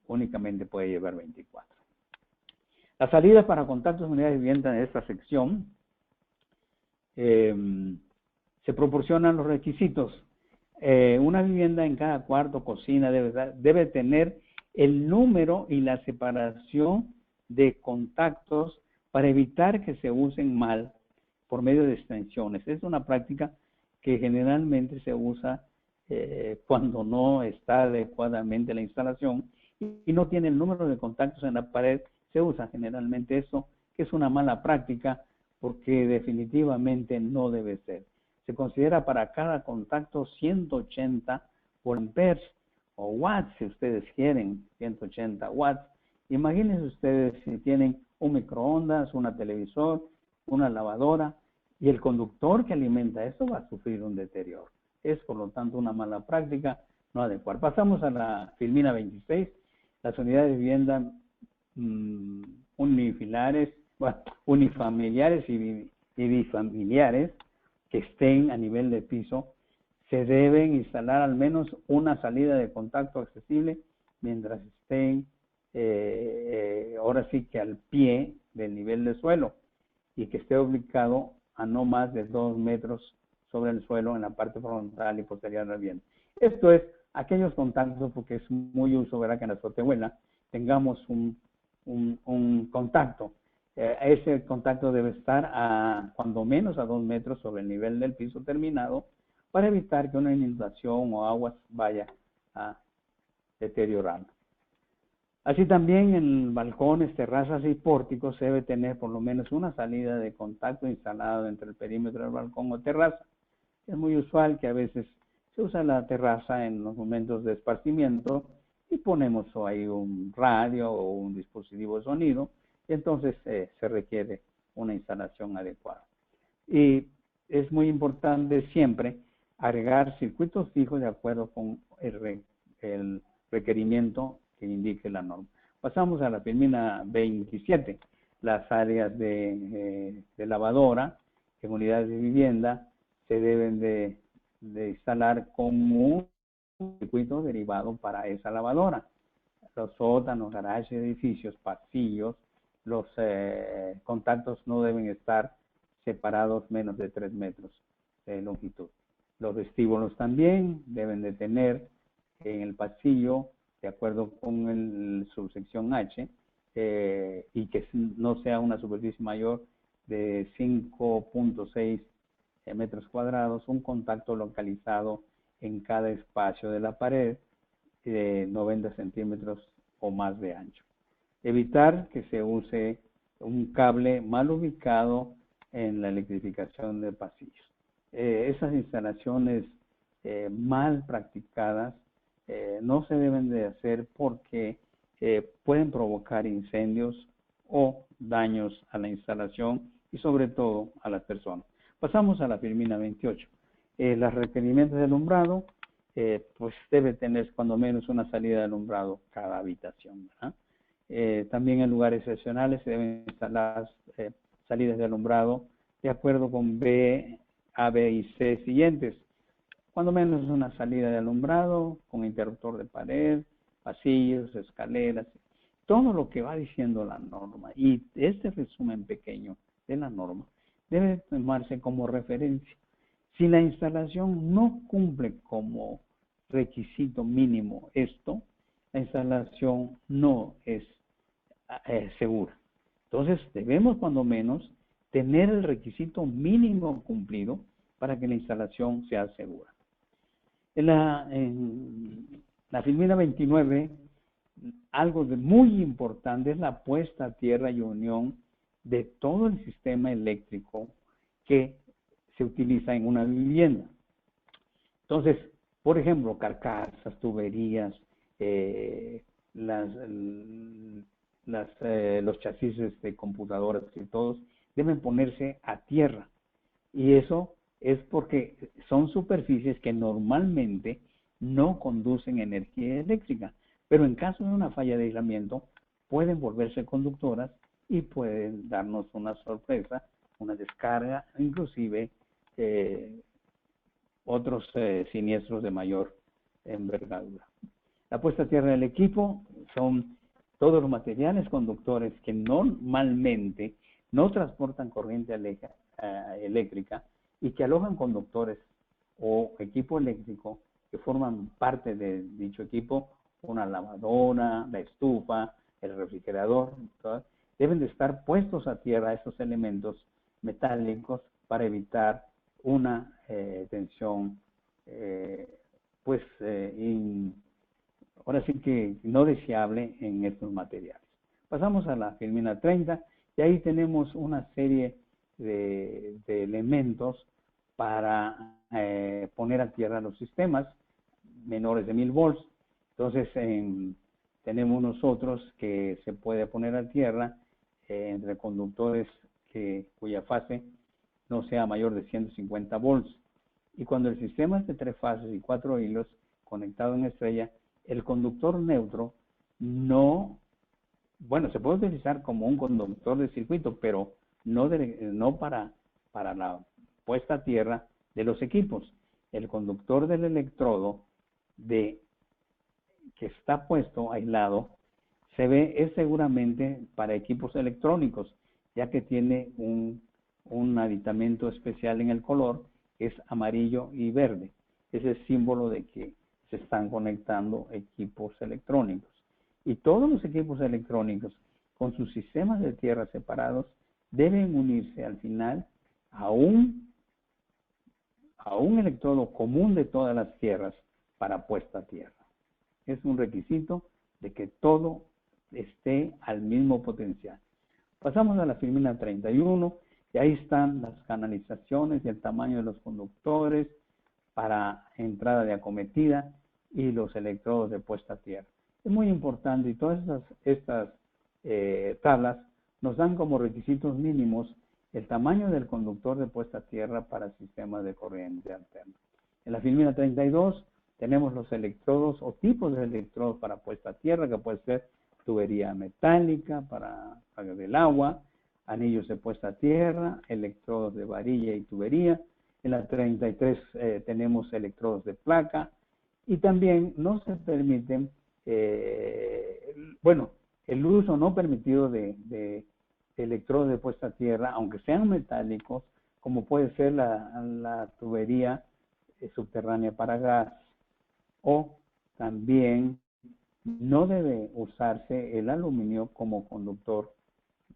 Únicamente puede llevar 24. Las salidas para contactos de unidades de vivienda en esta sección se proporcionan los requisitos. Una vivienda en cada cuarto, cocina, debe tener el número y la separación de contactos para evitar que se usen mal por medio de extensiones. Es una práctica que generalmente se usa cuando no está adecuadamente la instalación y no tiene el número de contactos en la pared. Se usa generalmente eso, que es una mala práctica porque definitivamente no debe ser. Se considera para cada contacto 180 volamperes o watts, si ustedes quieren, 180 watts. Imagínense ustedes si tienen un microondas, una televisor, una lavadora, y el conductor que alimenta esto va a sufrir un deterioro. Es, por lo tanto, una mala práctica no adecuada. Pasamos a la filmina 26, las unidades de vivienda unifamiliares y bifamiliares que estén a nivel de piso, se deben instalar al menos una salida de contacto accesible mientras estén, ahora sí que al pie del nivel del suelo, y que esté ubicado a no más de 2 metros sobre el suelo en la parte frontal y posterior del viento. Esto es aquellos contactos, porque es muy uso, ¿verdad?, que en la azotehuela tengamos un contacto. Ese contacto debe estar cuando menos a 2 metros sobre el nivel del piso terminado para evitar que una inundación o aguas vaya a deteriorarlo. Así también en balcones, terrazas y pórticos se debe tener por lo menos una salida de contacto instalada entre el perímetro del balcón o terraza. Es muy usual que a veces se usa la terraza en los momentos de esparcimiento y ponemos ahí un radio o un dispositivo de sonido, y entonces se requiere una instalación adecuada. Y es muy importante siempre agregar circuitos fijos de acuerdo con el requerimiento que indique la norma. Pasamos a la filmina 27, las áreas de lavadora en unidades de vivienda se deben de instalar con un circuito derivado para esa lavadora. Los sótanos, garajes, edificios, pasillos, los contactos no deben estar separados menos de 3 metros de longitud. Los vestíbulos también deben de tener en el pasillo, de acuerdo con subsección H, y que no sea una superficie mayor de 5.6 metros cuadrados, un contacto localizado en cada espacio de la pared de 90 centímetros o más de ancho. Evitar que se use un cable mal ubicado en la electrificación de pasillos. Esas instalaciones mal practicadas no se deben de hacer porque pueden provocar incendios o daños a la instalación y sobre todo a las personas. Pasamos a la filmina 28. Los requerimientos de alumbrado, pues debe tener cuando menos una salida de alumbrado cada habitación, ¿verdad? También en lugares excepcionales se deben instalar salidas de alumbrado de acuerdo con A, B y C siguientes. Cuando menos una salida de alumbrado con interruptor de pared, pasillos, escaleras, todo lo que va diciendo la norma. Y este resumen pequeño de la norma debe tomarse como referencia. Si la instalación no cumple como requisito mínimo esto, la instalación no es segura. Entonces, debemos cuando menos tener el requisito mínimo cumplido para que la instalación sea segura. En la filmina 29, algo muy importante es la puesta a tierra y unión de todo el sistema eléctrico que se utiliza en una vivienda. Entonces, por ejemplo, carcasas, tuberías, los chasis de computadoras y todos deben ponerse a tierra. Y eso es porque son superficies que normalmente no conducen energía eléctrica, pero en caso de una falla de aislamiento pueden volverse conductoras y pueden darnos una sorpresa, una descarga, inclusive otros siniestros de mayor envergadura. La puesta a tierra del equipo son todos los materiales conductores que normalmente no transportan corriente eléctrica y que alojan conductores o equipo eléctrico que forman parte de dicho equipo, una lavadora, la estufa, el refrigerador, deben de estar puestos a tierra estos elementos metálicos para evitar una tensión, ahora sí que no deseable en estos materiales. Pasamos a la filmina 30 y ahí tenemos una serie de elementos para poner a tierra los sistemas menores de 1000 volts. Entonces tenemos nosotros que se puede poner a tierra entre conductores cuya fase no sea mayor de 150 volts. Y cuando el sistema es de 3 fases y 4 hilos conectado en estrella, el conductor neutro se puede utilizar como un conductor de circuito, pero no para la puesta a tierra de los equipos. El conductor del electrodo que está puesto aislado es seguramente para equipos electrónicos, ya que tiene un aditamento especial en el color, que es amarillo y verde. Ese es símbolo de que se están conectando equipos electrónicos. Y todos los equipos electrónicos, con sus sistemas de tierra separados, deben unirse al final a un electrodo común de todas las tierras para puesta a tierra. Es un requisito de que todo esté al mismo potencial. Pasamos a la filmina 31 y ahí están las canalizaciones y el tamaño de los conductores para entrada de acometida y los electrodos de puesta a tierra. Es muy importante y todas estas tablas nos dan como requisitos mínimos el tamaño del conductor de puesta a tierra para sistemas de corriente alterna. En la filmina 32 tenemos los electrodos o tipos de electrodos para puesta a tierra, que puede ser tubería metálica para del agua, anillos de puesta a tierra, electrodos de varilla y tubería. En la 33 tenemos electrodos de placa y también no se permiten, el uso no permitido de electrodos de puesta a tierra, aunque sean metálicos, como puede ser la tubería subterránea para gas, o también no debe usarse el aluminio como conductor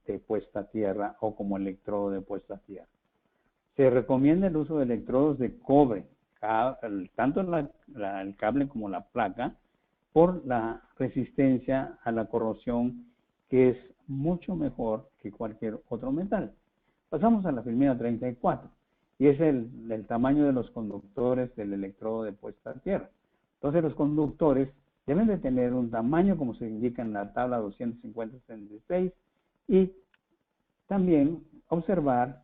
de puesta a tierra o como electrodo de puesta a tierra. Se recomienda el uso de electrodos de cobre, tanto el cable como la placa, por la resistencia a la corrosión, que es mucho mejor que cualquier otro metal. Pasamos a la filmina 34, y es el tamaño de los conductores del electrodo de puesta a tierra. Entonces los conductores deben de tener un tamaño como se indica en la tabla 250-76 y también observar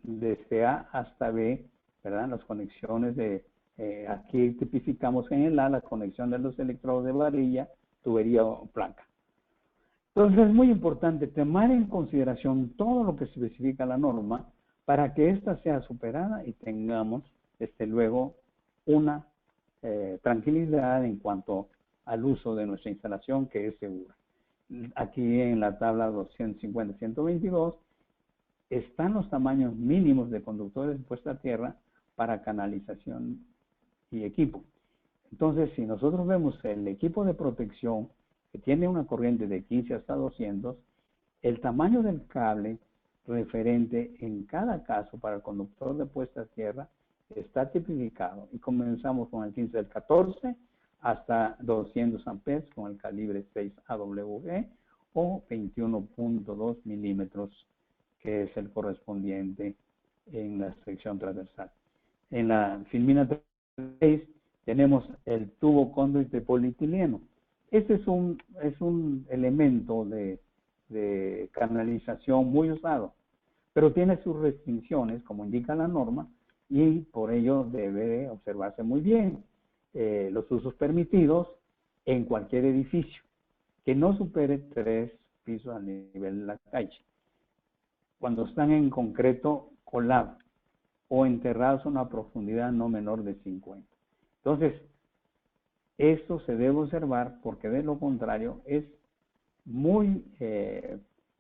desde A hasta B, ¿verdad? Las conexiones aquí tipificamos en el A la conexión de los electrodos de varilla, tubería o placa. Entonces es muy importante tomar en consideración todo lo que se especifica la norma para que ésta sea superada y tengamos, desde luego, una tranquilidad en cuanto al uso de nuestra instalación, que es segura. Aquí en la tabla 250-122 están los tamaños mínimos de conductores de puesta a tierra para canalización y equipo. Entonces, si nosotros vemos el equipo de protección que tiene una corriente de 15 hasta 200, el tamaño del cable referente en cada caso para el conductor de puesta a tierra está tipificado y comenzamos con el 15 del 14 hasta 200 amperes con el calibre 6 AWG o 21.2 milímetros, que es el correspondiente en la sección transversal. En la filmina 36 tenemos el tubo conduit de polietileno. Este es un elemento de canalización muy usado, pero tiene sus restricciones, como indica la norma, y por ello debe observarse muy bien los usos permitidos en cualquier edificio, que no supere 3 pisos a nivel de la calle. Cuando están en concreto colado, o enterrados a una profundidad no menor de 50. Entonces, esto se debe observar porque de lo contrario es muy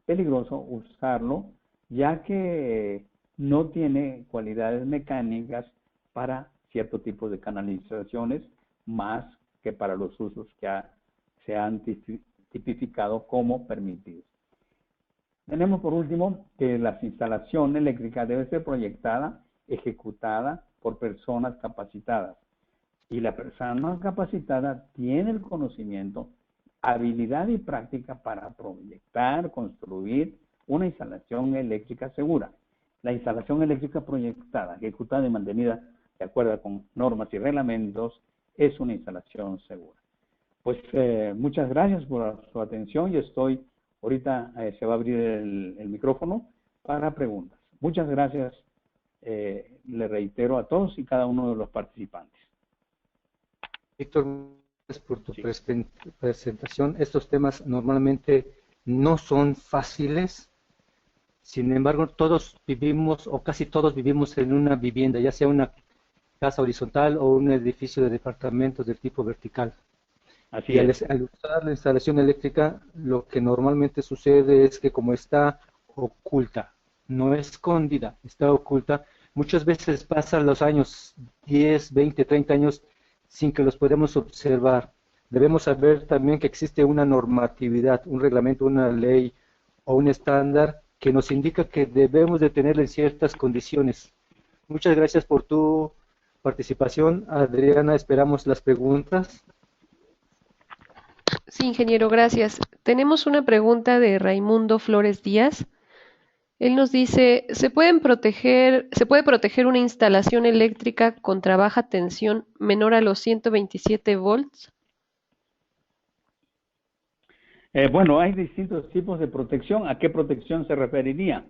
peligroso usarlo, ya que no tiene cualidades mecánicas para cierto tipo de canalizaciones, más que para los usos que se han tipificado como permitidos. Tenemos por último que la instalación eléctrica debe ser proyectada, ejecutada por personas capacitadas. Y la persona capacitada tiene el conocimiento, habilidad y práctica para proyectar, construir una instalación eléctrica segura. La instalación eléctrica proyectada, ejecutada y mantenida de acuerdo con normas y reglamentos es una instalación segura. Pues muchas gracias por su atención. Yo estoy, ahorita se va a abrir el micrófono para preguntas. Muchas gracias, le reitero a todos y cada uno de los participantes. Víctor, gracias por tu Sí. presentación. Estos temas normalmente no son fáciles, sin embargo todos vivimos o casi todos vivimos en una vivienda, ya sea una casa horizontal o un edificio de departamentos del tipo vertical. Así Y al es. usar la instalación eléctrica, lo que normalmente sucede es que como está oculta, no escondida, está oculta, muchas veces pasan los años, 10, 20, 30 años, sin que los podamos observar. Debemos saber también que existe una normatividad, un reglamento, una ley o un estándar que nos indica que debemos de tenerla en ciertas condiciones. Muchas gracias por tu participación, Adriana. Esperamos las preguntas. Sí, ingeniero, gracias. Tenemos una pregunta de Raimundo Flores Díaz. Él nos dice, se puede proteger una instalación eléctrica contra baja tensión menor a los 127 volts? Bueno, hay distintos tipos de protección. ¿A qué protección se referiría?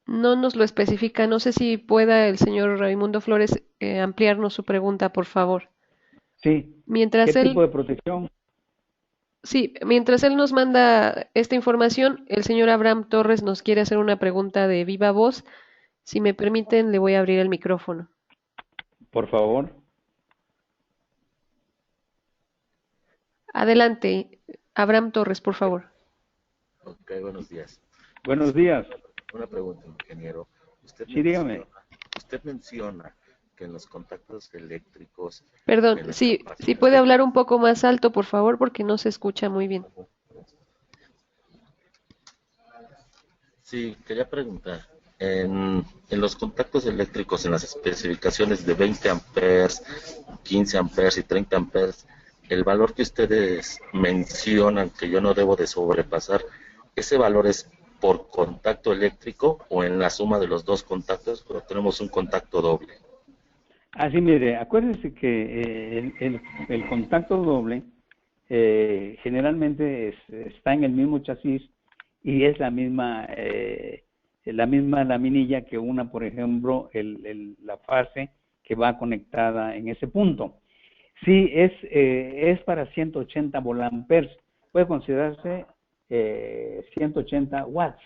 No nos lo especifica. No sé si pueda el señor Raimundo Flores ampliarnos su pregunta, por favor. Sí. ¿Qué Mientras tipo de él, protección? sí, mientras él nos manda esta información, el señor Abraham Torres nos quiere hacer una pregunta de viva voz. Si me permiten, le voy a abrir el micrófono. Por favor. Adelante, Abraham Torres, por favor. Ok, buenos días. Buenos días. Una pregunta, ingeniero. Sí, dígame. Usted menciona que en los contactos eléctricos, Perdón, en las si capacidades puede hablar un poco más alto, por favor, porque no se escucha muy bien. Sí, quería preguntar, en los contactos eléctricos, en las especificaciones de 20 amperes, 15 amperes y 30 amperes, el valor que ustedes mencionan que yo no debo de sobrepasar, ¿ese valor es por contacto eléctrico o en la suma de los dos contactos, pero tenemos un contacto doble? Así, mire, acuérdense que el contacto doble generalmente está en el mismo chasis y es la misma laminilla que una, por ejemplo, la fase que va conectada en ese punto. Sí, es para 180 volamperes, puede considerarse 180 watts,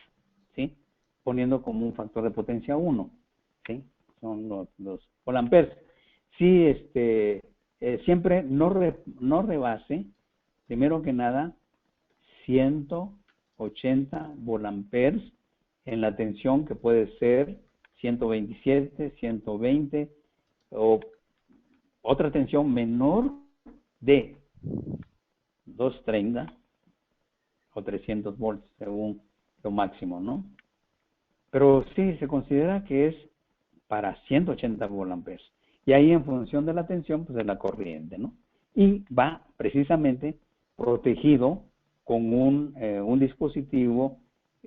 ¿sí? Poniendo como un factor de potencia 1, ¿sí? Son los volamperes. Sí, siempre no rebase, primero que nada, 180 volamperes en la tensión que puede ser 127, 120 o otra tensión menor de 230 o 300 volts según lo máximo, ¿no? Pero sí se considera que es para 180 volamperes. Y ahí en función de la tensión, pues es la corriente, ¿no? Y va precisamente protegido con un dispositivo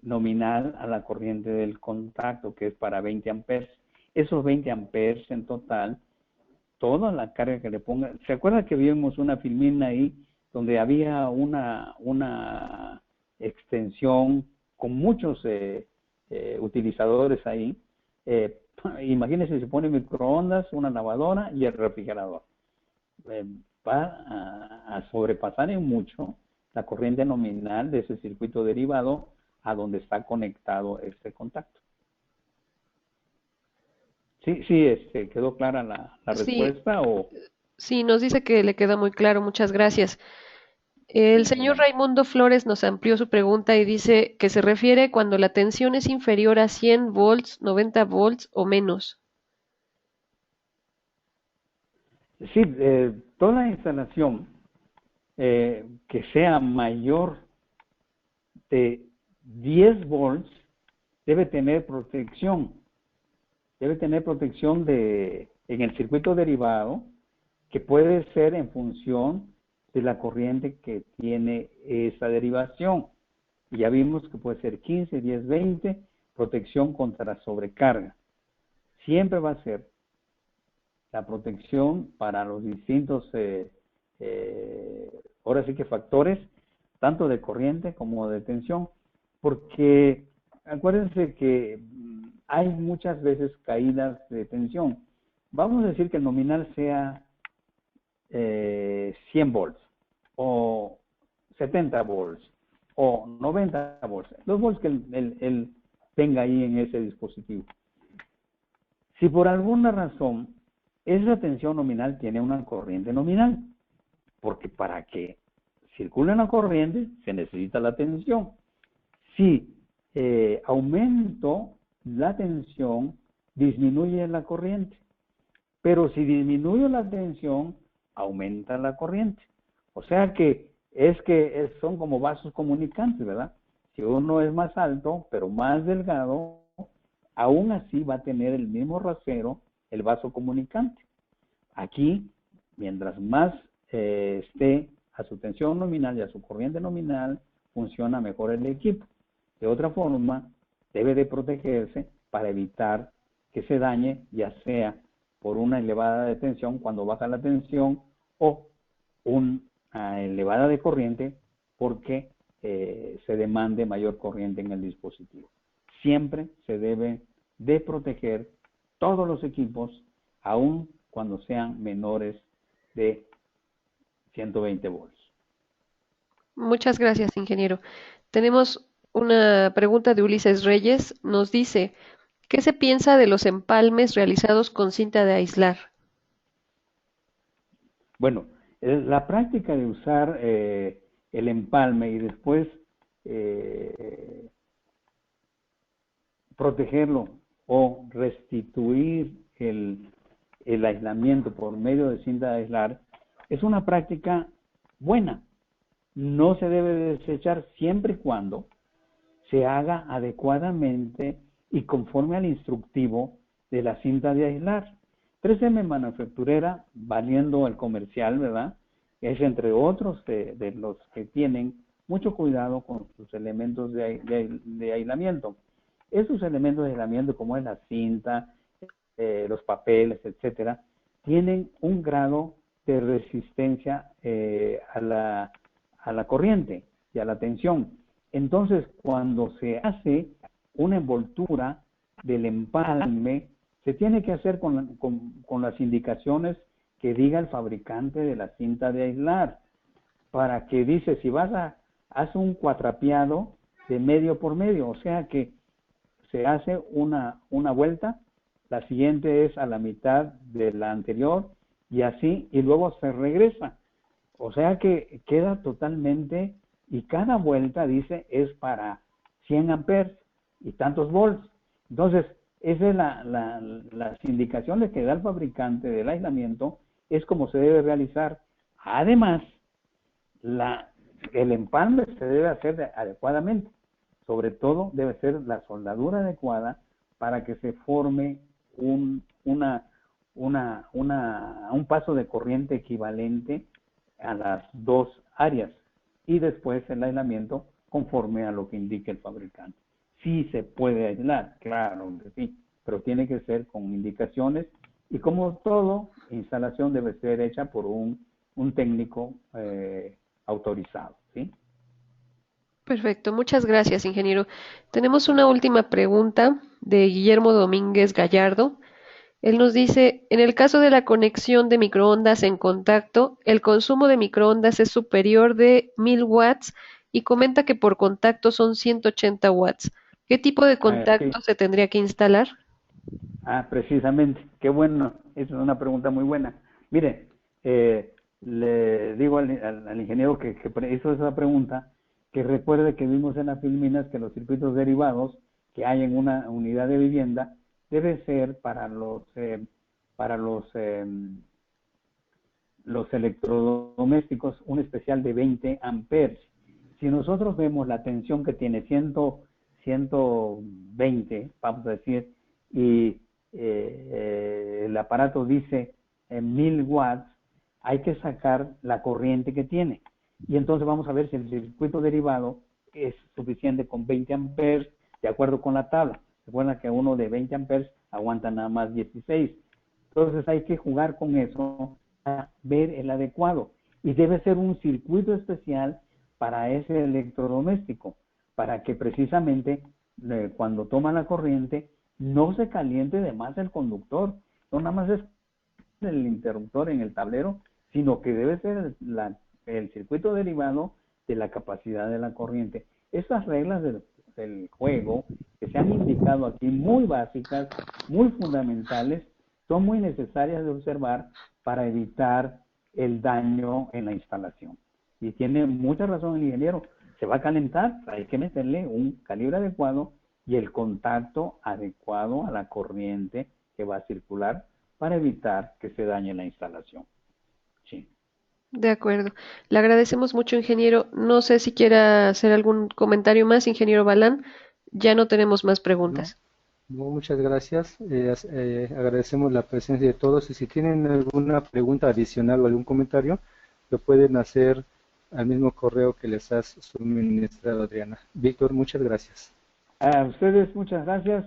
nominal a la corriente del contacto, que es para 20 amperes. Esos 20 amperes en total, toda la carga que le ponga. ¿Se acuerda que vimos una filmina ahí donde había una extensión con muchos utilizadores ahí? Imagínense si se pone microondas, una lavadora y el refrigerador. Va a sobrepasar en mucho la corriente nominal de ese circuito derivado a donde está conectado este contacto. Sí, sí, quedó clara la Sí, respuesta o sí, nos dice que le quedó muy claro, muchas gracias. El señor adelante. Raimundo Flores nos amplió su pregunta y dice que se refiere cuando la tensión es inferior a 100 volts, 90 volts o menos. Sí, toda instalación que sea mayor de 10 volts debe tener protección. Debe tener protección en el circuito derivado, que puede ser en función de la corriente que tiene esa derivación. Y ya vimos que puede ser 15, 10, 20, protección contra sobrecarga. Siempre va a ser la protección para los distintos, ahora sí que factores, tanto de corriente como de tensión, porque acuérdense que hay muchas veces caídas de tensión. Vamos a decir que el nominal sea 100 volts o 70 volts o 90 volts, los volts que él tenga ahí en ese dispositivo. Si por alguna razón esa tensión nominal tiene una corriente nominal, porque para que circule una corriente se necesita la tensión. Si aumento la tensión, disminuye la corriente. Pero si disminuye la tensión, aumenta la corriente. O sea que son como vasos comunicantes, ¿verdad? Si uno es más alto, pero más delgado, aún así va a tener el mismo rasero el vaso comunicante. Aquí, mientras más esté a su tensión nominal y a su corriente nominal, funciona mejor el equipo. De otra forma, debe de protegerse para evitar que se dañe, ya sea por una elevada de tensión cuando baja la tensión o una elevada de corriente porque se demande mayor corriente en el dispositivo. Siempre se debe de proteger todos los equipos, aun cuando sean menores de 120 volts. Muchas gracias, ingeniero. Tenemos una pregunta de Ulises Reyes. Nos dice, ¿qué se piensa de los empalmes realizados con cinta de aislar? Bueno, la práctica de usar el empalme y después eh, protegerlo o restituir el aislamiento por medio de cinta de aislar es una práctica buena. No se debe desechar siempre y cuando se haga adecuadamente y conforme al instructivo de la cinta de aislar. 3M manufacturera, valiendo el comercial, ¿verdad? Es entre otros de los que tienen mucho cuidado con sus elementos de aislamiento. Esos elementos de aislamiento, como es la cinta, los papeles, etcétera, tienen un grado de resistencia a la corriente y a la tensión. Entonces, cuando se hace una envoltura del empalme, se tiene que hacer con las indicaciones que diga el fabricante de la cinta de aislar, para que dice, si vas a hacer un cuatrapeado de medio por medio, o sea que se hace una vuelta, la siguiente es a la mitad de la anterior y así, y luego se regresa. O sea que queda totalmente, y cada vuelta dice es para 100 amperes y tantos volts. Entonces, esa es las indicaciones que da el fabricante del aislamiento, es como se debe realizar. Además, el empalme se debe hacer adecuadamente. Sobre todo debe ser la soldadura adecuada para que se forme un paso de corriente equivalente a las dos áreas y después el aislamiento conforme a lo que indique el fabricante. Sí se puede aislar, claro que sí, pero tiene que ser con indicaciones y como todo, instalación debe ser hecha por un técnico autorizado, ¿sí? Perfecto, muchas gracias, ingeniero. Tenemos una última pregunta de Guillermo Domínguez Gallardo. Él nos dice, en el caso de la conexión de microondas en contacto, el consumo de microondas es superior de 1000 watts y comenta que por contacto son 180 watts. ¿Qué tipo de Okay. contacto se tendría que instalar? Precisamente, qué bueno, esa es una pregunta muy buena. Mire, le digo al ingeniero que hizo esa pregunta, que recuerde que vimos en las filminas que los circuitos derivados que hay en una unidad de vivienda debe ser para los electrodomésticos un especial de 20 amperes. Si nosotros vemos la tensión que tiene 120, vamos a decir, y el aparato dice 1000 watts, hay que sacar la corriente que tiene. Y entonces vamos a ver si el circuito derivado es suficiente con 20 amperes, de acuerdo con la tabla. Recuerda que uno de 20 amperes aguanta nada más 16. Entonces hay que jugar con eso para ver el adecuado. Y debe ser un circuito especial para ese electrodoméstico, para que precisamente cuando toma la corriente no se caliente de más el conductor. No nada más es el interruptor en el tablero, sino que debe ser el circuito derivado de la capacidad de la corriente. Estas reglas del juego que se han indicado aquí, muy básicas, muy fundamentales, son muy necesarias de observar para evitar el daño en la instalación. Y tiene mucha razón el ingeniero, se va a calentar, hay que meterle un calibre adecuado y el contacto adecuado a la corriente que va a circular para evitar que se dañe la instalación. Sí. De acuerdo. Le agradecemos mucho, ingeniero. No sé si quiera hacer algún comentario más, ingeniero Balán. Ya no tenemos más No, preguntas. no, muchas gracias. Agradecemos la presencia de todos y si tienen alguna pregunta adicional o algún comentario, lo pueden hacer al mismo correo que les has suministrado, Adriana. Víctor, muchas gracias. A ustedes muchas gracias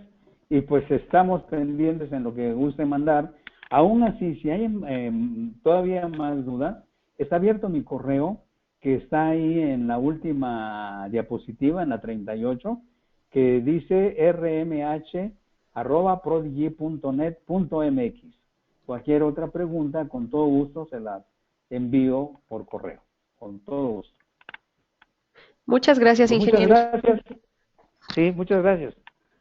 y pues estamos pendientes en lo que guste mandar. Aún así, si hay todavía más dudas, está abierto mi correo que está ahí en la última diapositiva, en la 38, que dice rmh@prodigy.net.mx. Cualquier otra pregunta, con todo gusto se las envío por correo, con todo gusto. Muchas gracias, Pues muchas ingeniero. gracias. Sí, muchas gracias.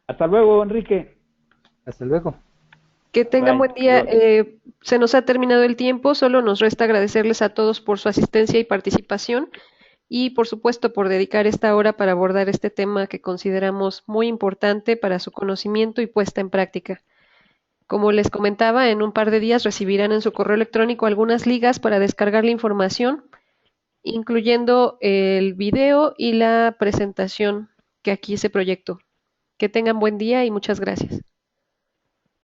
Hasta luego, Enrique. Hasta luego. Que tengan Bye. buen día. Adiós. Se nos ha terminado el tiempo. Solo nos resta agradecerles a todos por su asistencia y participación y, por supuesto, por dedicar esta hora para abordar este tema que consideramos muy importante para su conocimiento y puesta en práctica. Como les comentaba, en un par de días recibirán en su correo electrónico algunas ligas para descargar la información, incluyendo el video y la presentación que aquí se proyectó. Que tengan buen día y muchas gracias.